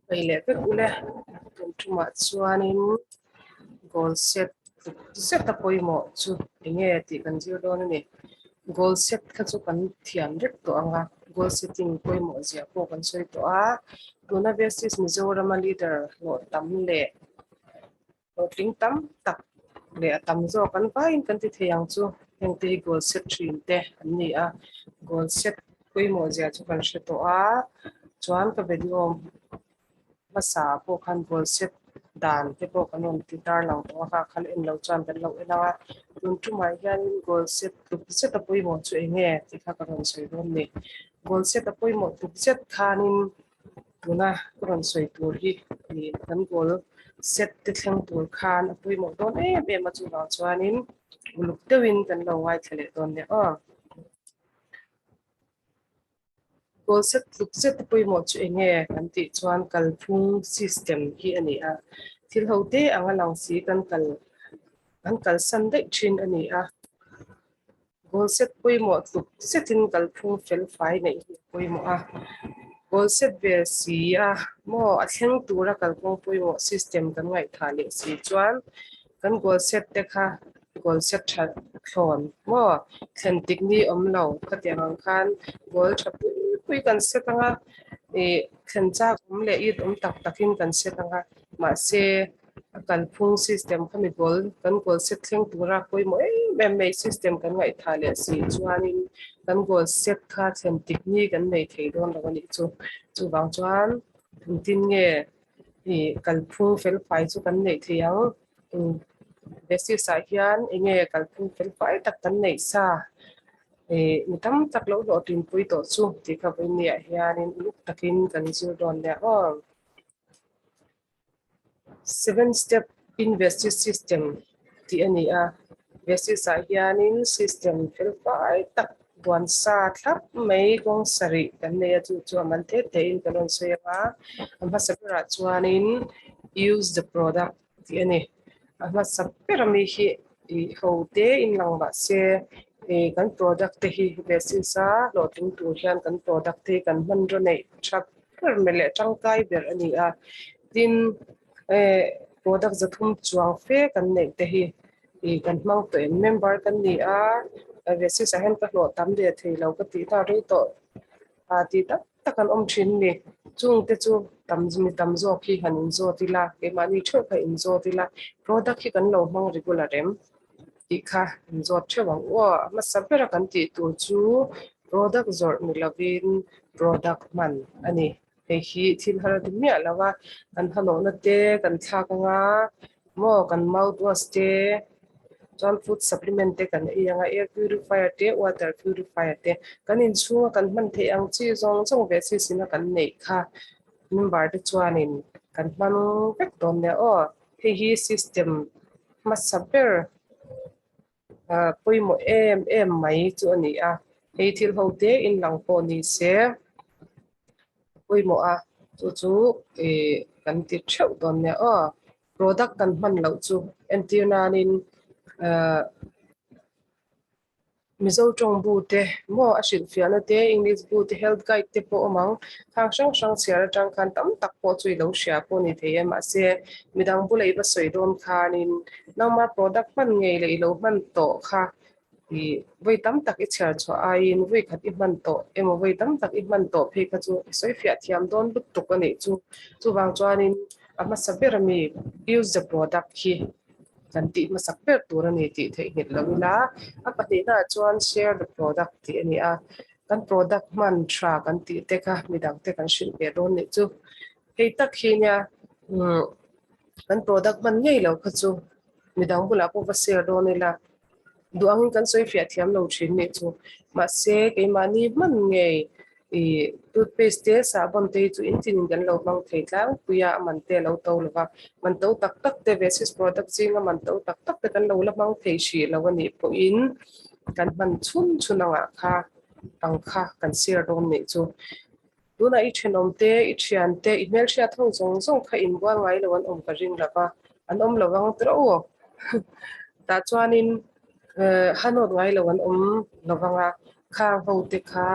Pele pe kule tuma chuanin goal set apoi mo chu enge ti kan zir don ni goal set kha chu kan thian rek to anga goal setting poi mo zia po kan soi to a tuna basis Mizoram leader lo tam le lo ting tam tak le tam zo kan vai kan ti theyang chu heng te goal set thin te an ni a goal set poi mo zia chu kan hre to a chuan ka video masa po khan goal set dan te po kanon ti tar lang to kha khal en lo chan kan lo elawa tun tu mai hian goal set apoi mo chu enge ti kha karon soi ron ni goal set apoi mo tu set khanin tuna karon soi tur hi ni kan goal set te thleng tur khan apoi mo don be ma chu law chuanin uluk tewin kan lo wai thale don ne goal set apoi mo chu enge kan ti chuan kalphung system hi ani a thil hote anga lang si kan kal san dei thin ani a goal set poi mo setin kalphung fel fai nei poi mo a goal set ver si a mo a thleng tura kalphung poi mo system kan ngai thale si chuan kan goal set te kha goal set tha thon mo thlen tik ni omlo khatiang khan goal tha pui kan set anga e thlen chak le it tak takin kan set anga ma se kan phung system khami kan goal set thleng tura poi mo me system kan ngai thale si chuanin kan goal set kha thlen tik ni kan nei thei don lo ni chu bang chuan tin nge i kan phung fel fai chu kan nei thiang besi sa hian enge kalphung fel fai tak kan nei sa mi tam tak lo lo tin pui to chu ti kha pui ni a hianin luk takin kan zu don le 7 step invested system ti ani a besi sa hianin system fel fai tak buan sa thap mai gong sari kan nei chu chu man the te in kan on soya amma sabra chuanin use the product ti ani amma sapera mi hi I hote in lang ba se kan product te hi basis a loading tu hian kan product te kan man ro nei thak per mele tangkai ber ani a tin product zathum chuang fe kan nei te hi kan mang to member kan ni a basis a hen ka lo tam de thei lo ka ti ta ri to a ti ta takan om thin ni chung te chu tam zo khi han in zo ti la ke mani tho ka in zo ti la product hi kan lo mang regular rem ti kha in zo thewang wa ma sabera kan ti tu chu product zor ni lovin product man ani he hi thil har ti mi alawa kan hano na te kan thla ka nga mo kan mouthwash te John food supplement te kan ianga air purifier te water purifier te kan in chu kan man the ang chi zong chong ve si sina kan nei kha number te chuanin kan man vek don ne hi system ma saber pui mo em mai chu ani a hei thil hote in lang po ni se pui mo a chu kan ti theu don ne product kan man lo chu antionanin mizo tong bu te mo a hrin fiana te English bu te health guide te po amang thang sang siara tang khan tam tak po chui lo sha po ni the ma se midang bu lei ba soi don khanin nama product man ngei lei lo man to kha i voi tam tak I char cho ai voi khat I man to emo voi tam tak I man to phe ka chu soi fia thiam don but to ka nei chu wang chuanin ama saber mi use the product hi kan ti masak per tur ani ti thei hit lovila a pati na chuan share the product ti ani a kan product man thra kan ti te kha midang te kan shin pe don ni chu hei tak hi nya kan product man ngei lo kha chu midang bula ko va share don ni la duang kan soi fia thiam lo thin ni chu ma se ke mani man ngei toothpaste sabon te chu in tin kan lo mang thei tlang puya man te lo to lova man to tak tak te basis product chinga man to tak tak te kan lo la mang thei shi lo ani po in kan man chunanga kha ang kha kan share don ni chu tuna I thenom te I thian te email sha thong zong kha in wa ngai lo an om ka ring lava an om lawang tro ta chuanin hanot ngai lo an om lawanga khang ho te kha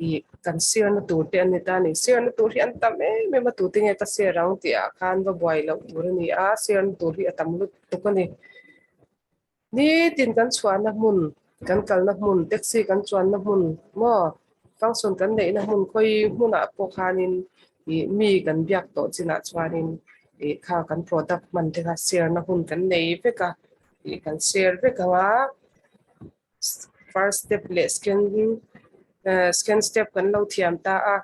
i kan share na tur te ani ta ni share na tur hi an tam me ma tu tinge ka share rang ti a khan va boy lo tur ni a share na tur hi atam lu tu ka ni tin kan chuan na mun kan kal na mun taxi kan chuan na mun mo function kan nei na mun khoi huna po khanin i mi kan biak to china chuanin i kha kan product man te ka share na hun kan nei ve ka i kan share ve ka wa first step le scan step kan lo thiam ta a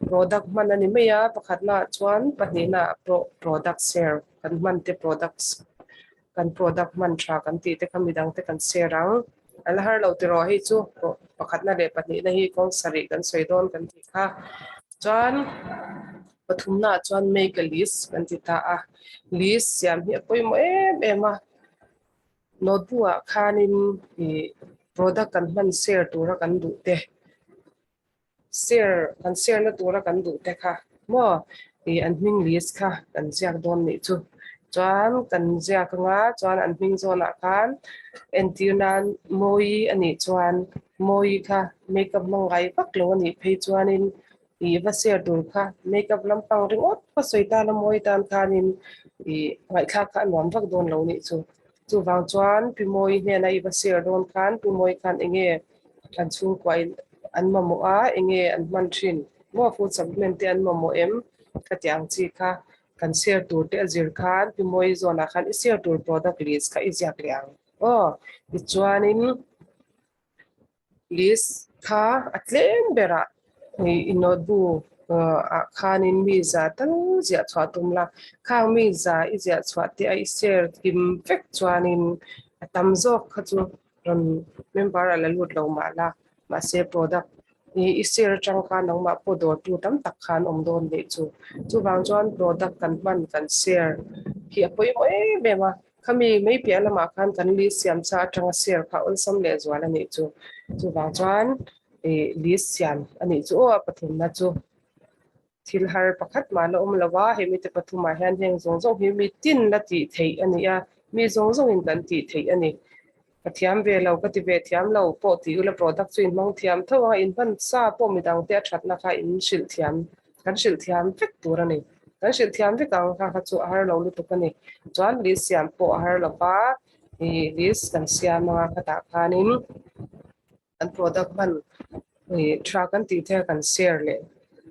product man ani me ya pakhat na chuan pahni na product share kan man te products kan product man tha kan ti te kamidang te kan share rang ala har lo te ro hi chu pakhat na le pahni na hi kong sari kan soidon kan ti kha chuan pathum na chuan make a list kan ti ta a list siam hi poi mo em a notebook khanin product kan man share tura kan du te share na tura kan du te kha mo an hming list kha kan ziak don ni chu chuan kan ziak nga chuan an hming zona khan entiunan moi ani chuan moi kha makeup mangai vak lo ani phei chuanin va share tur kha makeup lampang ringot pa soita la moi tan khanin ngai kha kha nuam vak don lo ni chu wang chuan pi moi ne na va share don khan pi moi khan enge kan chung kwai an mamo a enge an man thin mo food supplement te an mamo em khatiang chi kha kan share tur te azir khan pi moi zona khan i share tur product list kha i ziak liang i chuanin list kha atlem bera i notebook khanin mi za tal zia chwa tumla khang mi za i zia chwa te ai share kim vek chuanin tam zok kha chu ron member ala lut lo ma la ma se product i share chang kha nong ma po dor tu tam tak khan om don le chu wang chuan product kan man kan share hi apoi moi be ma khami mai pe ala ma khan kan li siam cha atanga share kha on sam le zwala ni chu wang chuan li siam ani chu pathum na chu thil har pakhat ma lo lawa he mi te pathuma hian heng zong zong hi mi tin la ti thei ani a mi zong zong in kan ti thei ani pathiam ve lo ka ti ve thiam lo po ti ula product chu in mang thiam thawa in ban sa po mi dang te that na kha in shil thiam kan shil thiam vek tur ani kan shil thiam vek ang kha chu har lo lu tu kani chuan li siam po har lo pa list kan siam nga khata khanin an product man tra kan ti the kan share le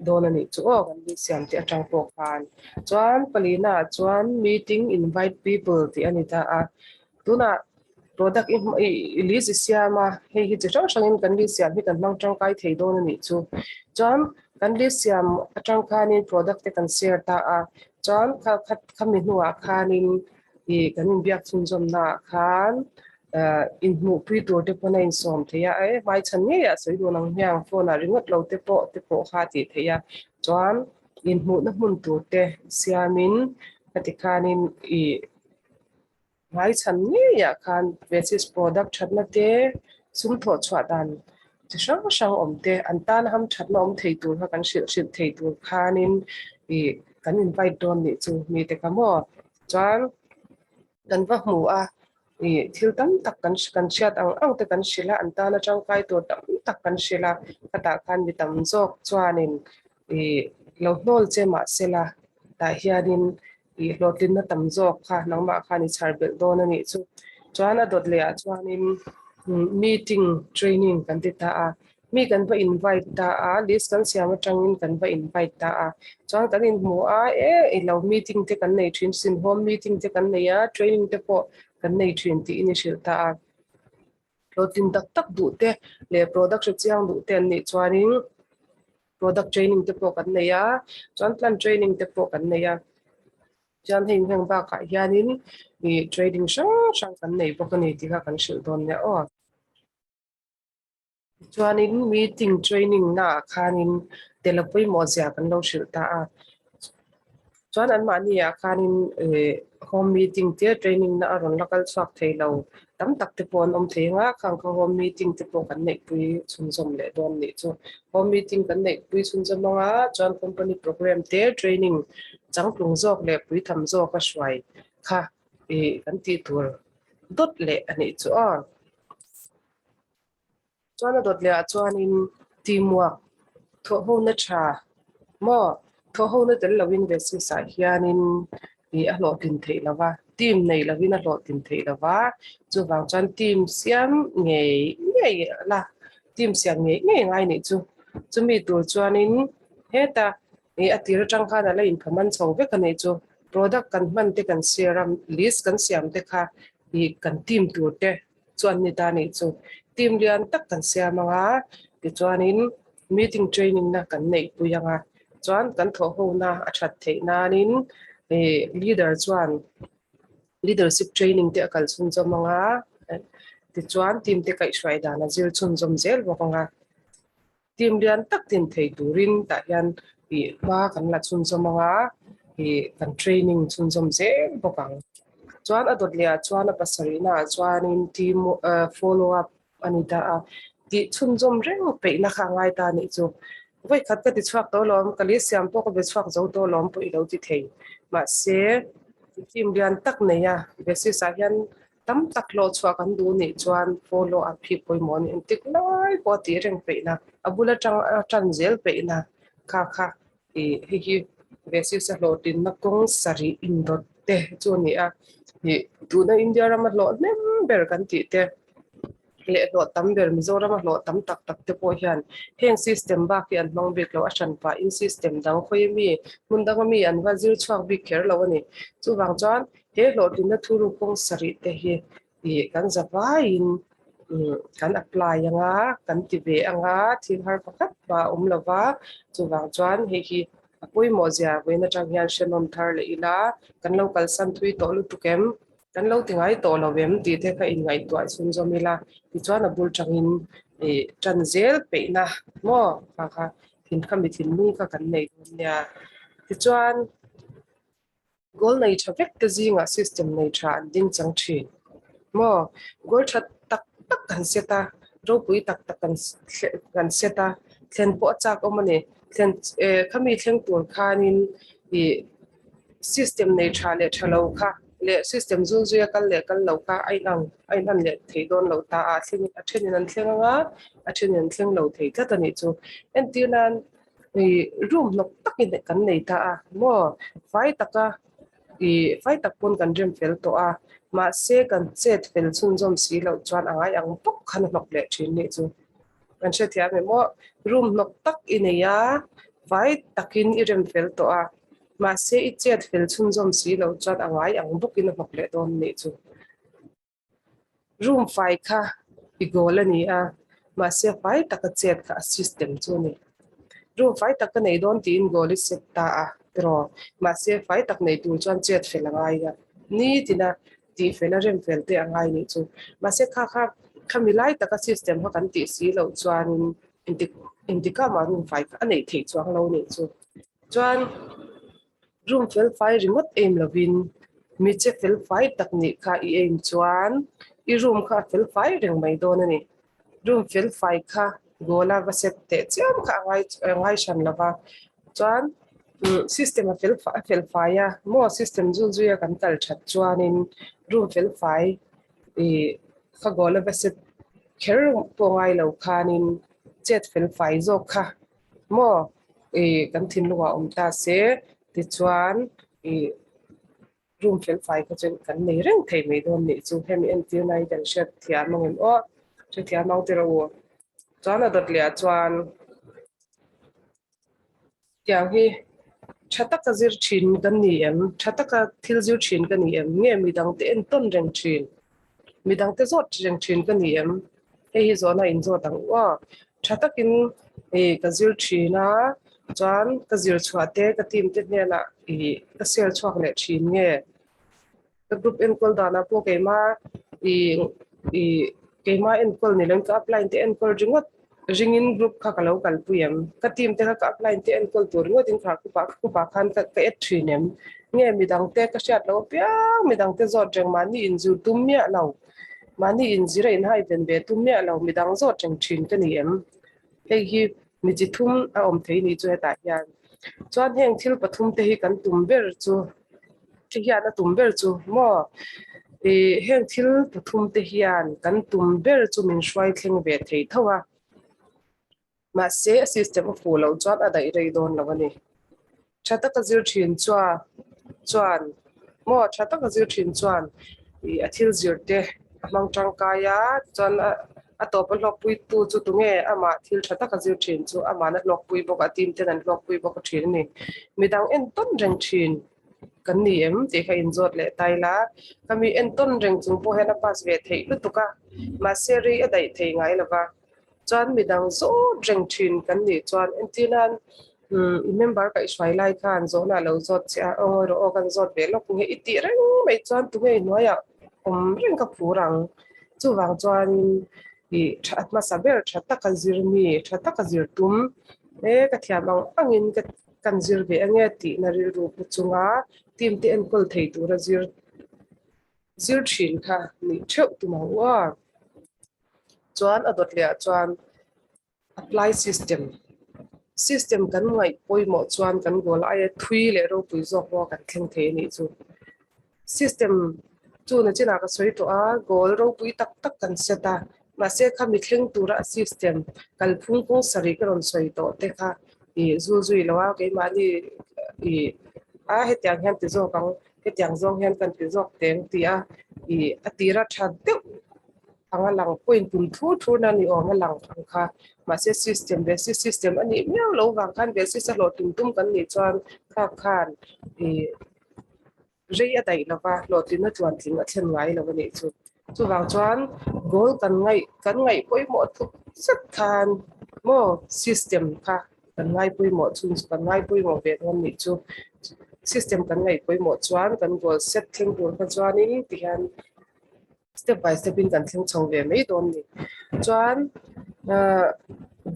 don ani chu kan li siam ti atang po khan chuan palina chuan meeting invite people ti ani ta a tuna product list siama he hi chi chang in kan li siam hi kan mang tang kai thei don ani chu chuan kan li siam atang khanin product te kan share ta a chuan khami nuwa khanin kan in biak chun jom na khan in mu pri tur te pona in som theya mai chan nge ya soi do nang hyang phone a ringot lo te po kha ti theya chuan in mu na mun tur te siamin katikhanin mai chan nge ya khan basis product thatna te sum tho chwa dan chi sang om te an tan ham thatna om thei tur ha kan shil thei tur khanin kan invite don ni chu mi te kamo chuan kan va mu a thil tam tak kan chiat ang te kan shila an ta na chang kai tur tam tak kan shila kata khan mi tam jok chuanin lo hnol che ma sela ta hianin lotin na tam jok kha nangma kha ni charbel don ani chu chuan a dot le a chuanin meeting training kan ti ta a mi kan va invite ta a list kan siam atangin kan va invite ta a chuan kan in mu a lo meeting te kan nei thin sin home meeting te kan nei a training te po kan nei thin ti initial ta a lotin tak du te le product chiang du te ni chuanin product training te po kan nei a chuan plan training te po kan nei a chuan heng ba ka hianin trading sang kan nei bawk ani ti kha kan hrilh dawn ne chuanin meeting training na khanin telapui mo zia kan lo hrilh ta a chuan an mani a khanin home meeting te training na aron lakal chhuak thei lo tam tak te pon om thei nga khang kha home meeting te po kan nei pui chun zom le don ni chu home meeting kan nei pui chun zom nga chuan company program te training chang tlung jok le pui tham jok ka hruai kha kan ti tur dot le ani chu chuan a dot le a chuanin teamwork thọ hô na cha mo thọ hô na tel lawin ve si sa hianin i a lo tin thei lawa team nei lawin a lo tin thei lawa chu wang chan team siam ngei ngei la team siam ngei ngei ngai ni chu mi tur chuanin heta e atir tang kha na la in phaman chho ve kan nei chu product kan man te kan serum list kan siam te kha i kan team tur te chuan ni ta ni chu team lian tak kan siam anga ti chuanin meeting training na kan nei puyanga chuan kan tho ho na a that thei na nin leader chuan leadership training te akal chun chomanga ti chuan team te kai shwai dana zir chun chom zel bokanga team lian tak tin thei turin ta hian i ma kan la chun chomanga kan training chun chom zel bokang chuan adot lia chuan a pasarina chuanin team follow up anita a ti chun chom reng pe na kha ngai ta ni chu voi khat ka ti chuak to lom kali siam po ko be chuak zo to lom po i lo ti thei ma se team lian tak nei a besi sa hian tam tak lo chuak an du ni chuan follow up hi poi mon in tik lai po ti reng pe na abula tang zel pe na kha kha hi besi sa lo tin na kong sari indot te chu ni a hi tu na india ram lo nem ber kan ti te le lo tam ber mizoram lo tam tak tak te po hian heng system ba ki an long bek lo asan pa in system dang khoi mi mun dang mi an wa zir chhuak bi kher lo ani chu wang chan he lo tin na thuru kong sari te hi kan zawa in kan apply anga kan ti ve anga thil har pakhat ba lawa chu wang chan hi apoi mo zia weina tang hian shenom thar le ila kan local san thui to lu tukem kan lo tingai to lo vem ti the kha in ngai to chun zomila ti chuan a bul tangin tran zel pe na mo kha kha thin kha mi thin mi kha kan nei nia ti chuan gol nei tha vek te zinga system nei tha ding chang thi mo gol tha tak tak kan seta ro pui tak tak kan seta thlen po chak omani thlen khami thleng tur khanin i system nei tha le thalo kha le system zu zu kal le kal lo ka ai nan le thei don lo ta a thing a then an thlenga a then an thleng lo thei ta ni chu en ti nan room nok takin kan nei ta a mo vai taka vai tak pon kan rem fel to a ma se kan chet fel chun jom si lo chuan angai ang pok khan nok le thin ni chu kan che thia me mo room nok tak ineya vai takin i rem fel to a mà sẽ ít chết fel chun zom si lo chat angai ang buk in hok le don ni chu room fai kha igol ani a mà sẽ fai tak chet kha system chu ni room fai tak nei don tin gol set ta a tro mà sẽ fai tak nei tu chan chet fel angai ya ni tina ti fel rem fel te angai ni chu mà sẽ kha kha khamilai tak system ha kan ti si lo chuan indika ma room fai kha nei thei chuang lo ni chu chuan room fel fai remote aim lovin mi che fel fai takni kha I aim chuan I room kha fel fai reng mai don ani room fel fai kha gola va set te chiam kha ngai shan lava chuan system a fel fai ya mo system zu zu ya kan kal that chuan in room fel fai kha gola va set kher po ngai lo khanin chet fel fai zo kha mo kan thin luwa ta se ti chuan room fel fai ka chen kan nei reng thei mai don ni chu hem en ti nai dan shet thia mangin o che thia mau te ro chuan a dot lia chuan tiang hi thataka zir thin kan ni em thataka thil zir thin kan ni em nge mi dang te en ton reng thin mi dang te zot reng thin kan ni em hi zona in zo dang wa thatakin ka zir thina chuan ka zir chhuate ka tim te ne la ka sel chhuak le thin nge ka group en kol dana po keima en kol ni lang ka apply te en kol ringot ringin group kha ka lo kal puyam ka tim te ka apply te en kol tur ngot in kha ku pa khan ka et thinem nge mi dang te ka shat lo pya mi dang te zot reng mani in zu tum mia lo mani in zira in hai ben be tum mia lo mi dang zot reng thin ka ni em hei hi mi chi thum a om thei ni chu ta hian chuan heng thil pathum te hi kan tum ber chu ti hian a tum ber chu mo heng thil pathum te hian kan tum ber chu min hruai thleng ve thei thowa mà sẽ system phủ lâu chọn ở đây đây đồn là vấn đề chắc tất cả dữ chuyển chuan mò chắc tất cả dữ chuyển chuan thì thiếu dữ thế mang trăng kaya chuan à tổ bên lọc bụi tu chú tung nghe à mà thiếu chắc tất cả dữ chuyển chu à mà nó lọc bụi bọc à tim tên anh lọc bụi bọc cái chuyện này mình đang en tôn rèn chuyển kan ni em te kha in zot le tai la kami en ton reng chung po hena pas ve thei lu tuka ma seri a dai thei ngai lova chuan midang zo reng thin kan ni chuan en tinan remember ka iswai lai khan zo na lo zot cha ong ro o kan zot ve lok nge iti reng mai chuan tu nge noya reng ka phurang chu wang chuan i that ma saber thatta ka zirmi thatta ka zirtum e ka thiamang angin ka kan zir ve ange ti na ri ru chunga tim te en kol thei tur a zir thin kha ni theu tu ma wa chuan adot le chuan apply system kan ngai poimo chuan kan gol ai thui le ro pui zo ho kan thleng the ni chu system chu na china ka soi to a gol ro pui tak tak kan seta ma se kha mi thleng tura system kal phung kong sari ka ron soi to te kha i zu zui lawa ke ma ni i a he tyang hian ti zo kang he tyang zong hian kan ti zok teng ti a i atira tha deuh anga lang point pun thu thu na ni ong lang thang kha ma se system basic system ani miao lo wang khan basic sa lo tum tum kan ni chuan kha khan i rei a dai lova lo tin na chuan thing a thlen ngai lo ni chu chu wang chuan goal kan ngai poi mo thu sat khan mo system kha kan ngai poi mo chun kan ngai poi mo ve ron ni chu system kan ngai poi mo chuan kan goal set thing tur kha chuan in ti han step by step in kan thing chong ve mai don ni chuan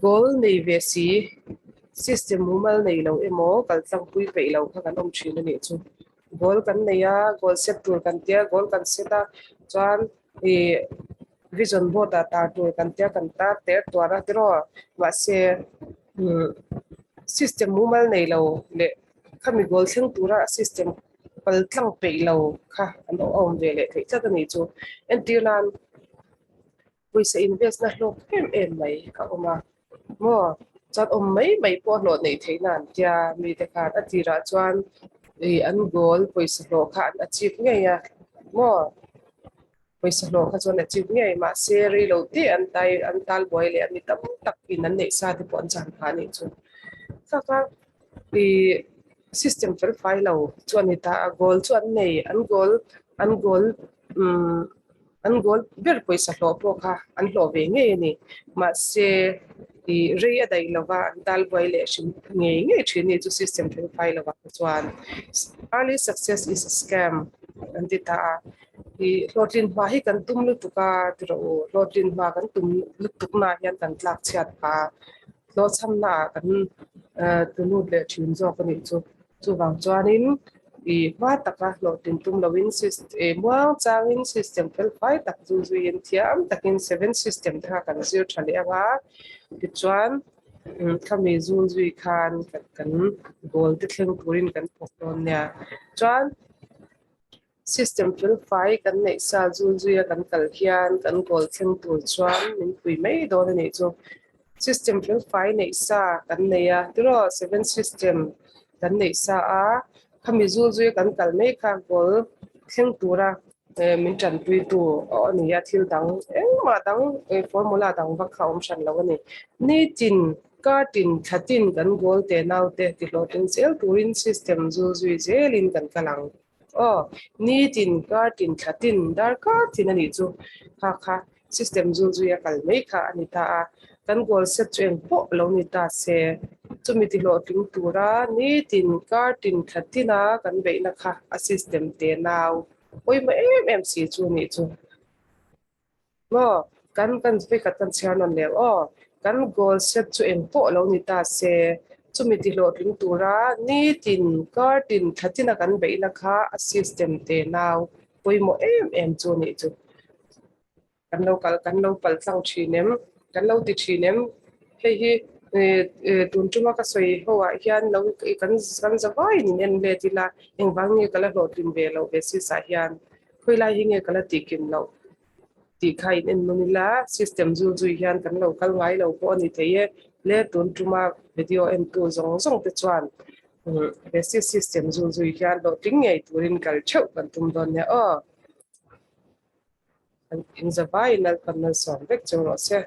goal nei ve si system mumal nei lo emo kal tlang pui pe lo kha kan om thin ani chu goal kan nei a goal set tur kan tia goal kan seta chuan e vision board ta tur kan tia kan ta ter twara tro wa se system mumal nei lo le khami goal thing tura system pal tlang pe lo kha an om ve le thei cha ni chu en tilan puisa invest na hlok em mai ka oma mo chat om mai po lo nei theinan tia mi te khan atira chuan e an goal puisa lo kha an achieve nge ya mo puisa lo kha chuan achieve nge ma seri lo ti an tal boy le ani tam tak in an nei sa ti pon chan kha ni chu ka i system fel file lo chuan ni ta goal chuan nei an goal an goal ber poisa hlo po kha an hlo ve nge ni ma se i ria dai lova dal boy le shin nge thini chu system fel file lova chuan early success is a scam an ti ta i lotin ma hi kan tum lu tuka tro lotin ma kan tum lu tukna hian kan tlak chat pa lo chamna kan tunu le thin zo kan ni chu wang chuanin i wa taka lo tin tum lo win system muang changin system fel fai tak zu zu in thiam takin 7 system ta kan zir thale anga ti chuan khami zu zui khan kan goal ti thleng turin kan pokton nya chuan system fel fai kan nei sa zu zui kan kal hian kan goal thleng tur chuan min pui mai do ni chu system fel fai nei sa kan nei a tiro 7 system kan nei sa a khami zu zui kan kal mai kha gol thleng tura min tran pui tu ni ya thil dang engma dang formula dang va khaum shan lo ni ni tin ka tin thatin kan gol te nau te ti lo tin sel turin system zu zui zelin kan kalang ni tin ka tin thatin dar ka tin ani chu kha system zu zui ya kal mai kha ani ta kan gol set chen po lo ni ta se chumi ti lo ting tura ni tin ka tin thatina kan be na kha a system te naw oi ma em si chu ni chu mo kan fe ka tan chhan on le kan gol set chu en po lo ni ta se chumi ti lo ting tura ni tin ka tin thatina kan be na kha a system te naw oi mo em chu ni chu kan lo pal tlang thinem kan lo ti thinem hi tun tuma ka soi hoa hian lo kan zawai ni nen le ti la eng wangi kala lo tin ve lo ve si sa hian khoilai hi nge kala ti kim lo ti khai nen manila system zu zu hian kan lo kal ngai lo ko ni theye le tun tuma video en tu zong zong te chuan basic system zu zui hian lo ting ngei turin kal theuh kan tum don ne in zawai nal kan na som vek chu ro se